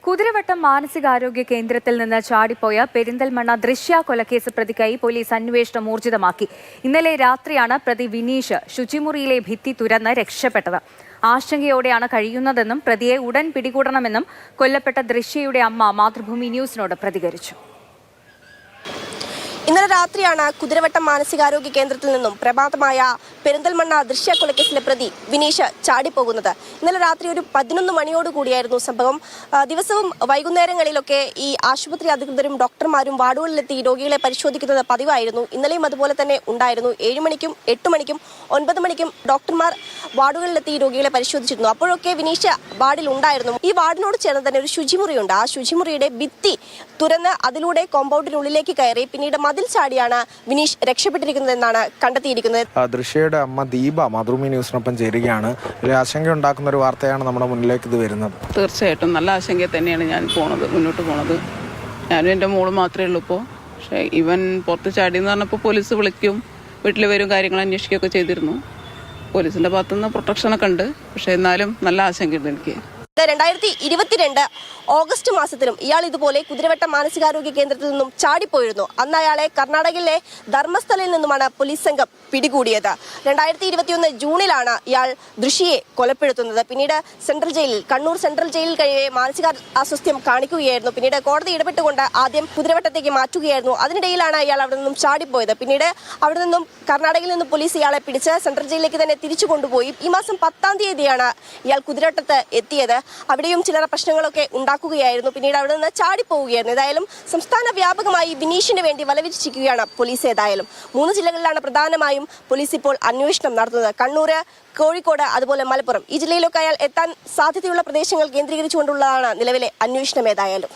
കുതിരവട്ടം മാനസികാരോഗ്യ കേന്ദ്രത്തിൽ നിന്ന് ചാടിപ്പോയ പെരിന്തൽമണ്ണ ദൃശ്യ കൊലക്കേസ് പ്രതിക്കായി പോലീസ് അന്വേഷണം ഊർജിതമാക്കി. ഇന്നലെ രാത്രിയാണ് പ്രതി വിനീഷ് ശുചിമുറിയിലെ ഭിത്തി തുരന്ന് രക്ഷപ്പെട്ടത്. ആശങ്കയോടെയാണ് കഴിയുന്നതെന്നും പ്രതിയെ ഉടൻ പിടികൂടണമെന്നും കൊല്ലപ്പെട്ട ദൃശ്യയുടെ അമ്മ മാതൃഭൂമി ന്യൂസിനോട് പ്രതികരിച്ചു. ഇന്നലെ രാത്രിയാണ് കുതിരവട്ടം മാനസികാരോഗ്യ കേന്ദ്രത്തിൽ നിന്നും പ്രഭാതമായ പെരിന്തൽമണ്ണ ദൃശ്യ കൊലക്കേസിലെ പ്രതി വിനീഷ് ചാടിപ്പോകുന്നത്. ഇന്നലെ രാത്രി ഒരു 11 മണിയോടുകൂടിയായിരുന്നു സംഭവം. ദിവസവും വൈകുന്നേരങ്ങളിലൊക്കെ ഈ ആശുപത്രി അധികൃതരും ഡോക്ടർമാരും വാർഡുകളിലെത്തി രോഗികളെ പരിശോധിക്കുന്നത് പതിവായിരുന്നു. ഇന്നലെയും അതുപോലെ തന്നെ ഉണ്ടായിരുന്നു. 7 മണിക്കും 8 മണിക്കും 9 മണിക്കും ഡോക്ടർമാർ വാർഡുകളിലെത്തി രോഗികളെ പരിശോധിച്ചിരുന്നു. അപ്പോഴൊക്കെ വിനീഷ് വാർഡിൽ ഉണ്ടായിരുന്നു. ഈ വാർഡിനോട് ചേർന്ന് തന്നെ ഒരു ശുചിമുറിയുണ്ട്. ആ ശുചിമുറിയുടെ ഭിത്തി തുറന്ന് അതിലൂടെ കോമ്പൗണ്ടിനുള്ളിലേക്ക് കയറി പിന്നീട് മതിൽ ചാടിയാണ് വിനീഷ് രക്ഷപ്പെട്ടിരിക്കുന്നതെന്നാണ് കണ്ടെത്തിയിരിക്കുന്നത്. ദൃശ്യയുടെ അമ്മ ദീപ മാതൃഭൂമി ന്യൂസിനൊപ്പം ചേരുകയാണ്. ഒരു ആശങ്ക ഉണ്ടാക്കുന്ന ഒരു വാർത്തയാണ് നമ്മുടെ മുന്നിലേക്ക് ഇത് വരുന്നത്. തീർച്ചയായിട്ടും നല്ല ആശങ്ക തന്നെയാണ് ഞാൻ മുന്നോട്ട് പോണത്. ഞാനും എൻ്റെ മോളും മാത്രമേ ഉള്ളൂ ഇപ്പോൾ. പക്ഷേ ഇവൻ പുറത്ത് ചാടിയെന്ന് പറഞ്ഞപ്പോൾ പോലീസ് വിളിക്കും, വീട്ടിൽ വരും, കാര്യങ്ങൾ അന്വേഷിക്കുകയൊക്കെ ചെയ്തിരുന്നു. പോലീസിൻ്റെ ഭാഗത്തുനിന്ന് പ്രൊട്ടക്ഷനൊക്കെ ഉണ്ട്. പക്ഷേ എന്നാലും നല്ല ആശങ്കയുണ്ട് എനിക്ക്. 2022 ഓഗസ്റ്റ് മാസത്തിലും ഇയാൾ ഇതുപോലെ കുതിരവട്ടം മാനസികാരോഗ്യ കേന്ദ്രത്തിൽ നിന്നും ചാടിപ്പോയിരുന്നു. അന്ന് അയാളെ കർണാടകയിലെ ധർമ്മസ്ഥലയിൽ നിന്നുമാണ് പോലീസ് സംഘം പിടികൂടിയത്. 2021 ജൂണിലാണ് ഇയാൾ ദൃശ്യയെ കൊലപ്പെടുത്തുന്നത്. പിന്നീട് കണ്ണൂർ സെൻട്രൽ ജയിലിൽ കഴിയെ മാനസിക അസ്വസ്ഥ്യം കാണിക്കുകയായിരുന്നു. പിന്നീട് കോടതി ഇടപെട്ടുകൊണ്ട് ആദ്യം കുതിരവട്ടത്തേക്ക് മാറ്റുകയായിരുന്നു. അതിനിടയിലാണ് ഇയാൾ അവിടെ നിന്നും ചാടിപ്പോയത്. പിന്നീട് അവിടെ നിന്നും കർണാടകയിൽ നിന്നും പോലീസ് ഇയാളെ പിടിച്ച് സെൻട്രൽ ജയിലിലേക്ക് തന്നെ തിരിച്ചു കൊണ്ടുപോയി. ഈ മാസം 10-ാം തീയതിയാണ് ഇയാൾ കുതിരവട്ടത്ത് എത്തിയത്. അവിടെയും ചില പ്രശ്നങ്ങളൊക്കെ ഉണ്ടാക്കുകയായിരുന്നു. പിന്നീട് അവിടെ നിന്ന് ചാടിപ്പോവുകയായിരുന്നു. ഏതായാലും സംസ്ഥാന വ്യാപകമായി വിനീഷിന് വേണ്ടി വലവിരിച്ചിരിക്കുകയാണ് പോലീസ്. ഏതായാലും 3 ജില്ലകളിലാണ് പ്രധാനമായും പോലീസ് ഇപ്പോൾ അന്വേഷണം നടത്തുന്നത്. കണ്ണൂര്, കോഴിക്കോട്, അതുപോലെ മലപ്പുറം. ഈ ജില്ലയിലൊക്കെ അയാൾ എത്താൻ സാധ്യതയുള്ള പ്രദേശങ്ങൾ കേന്ദ്രീകരിച്ചുകൊണ്ടുള്ളതാണ് നിലവിലെ അന്വേഷണം. ഏതായാലും